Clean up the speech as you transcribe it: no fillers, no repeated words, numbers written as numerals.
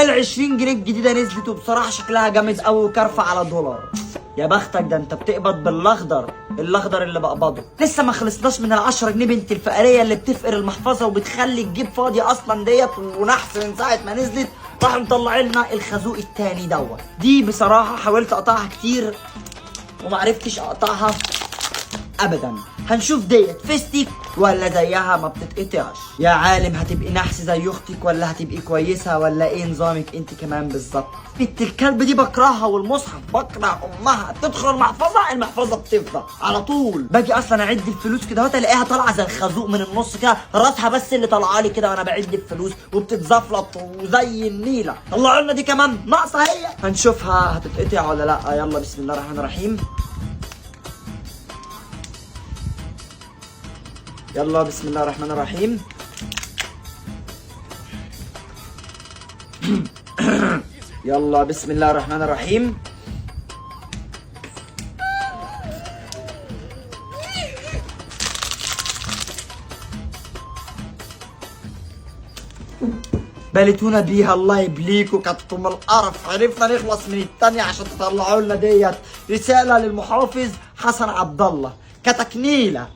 ال 20 جنيه الجديده نزلت وبصراحه شكلها جامد قوي وكارفه على دولار. يا بختك، ده انت بتقبض بالاخضر، الاخضر اللي بقبضه. لسه ما خلصناش من ال 10 جنيه بنت الفقريه اللي بتفقر المحفظه وبتخلي الجيب فاضي اصلا ديت ونحس من ساعه ما نزلت. راحوا مطلعين لنا الخازوق التاني دوت. دي بصراحه حاولت اقطعها كتير ومعرفتش اقطعها ابدا. هنشوف ديت فيستك ولا زيها ما بتتقطعش. يا عالم هتبقي نحس زي اختك ولا هتبقي كويسه ولا ايه نظامك انت كمان بالظبط؟ بنت الكلب دي بكرهها، والمصحف بكره امها. تدخل المحفظه بتفضى على طول. باجي اصلا اعد الفلوس كده اهوت الاقيها طالعه زي الخازوق من النص كده، راسها بس اللي طالعه لي كده وانا بعد الفلوس وبتتزفلط وزي النيله. طلعوا لنا دي كمان ناقصه هي. هنشوفها هتتقطع ولا لا. يلا بسم الله الرحمن الرحيم. يلا بسم الله الرحمن الرحيم. يلا بسم الله الرحمن الرحيم. بلتونا بيها الله يبليكوا، كتم القرف. عرفنا نخلص من التانية عشان تطلعوا لنا ديت. رسالة للمحافظ حسن عبد الله كتكنيلة.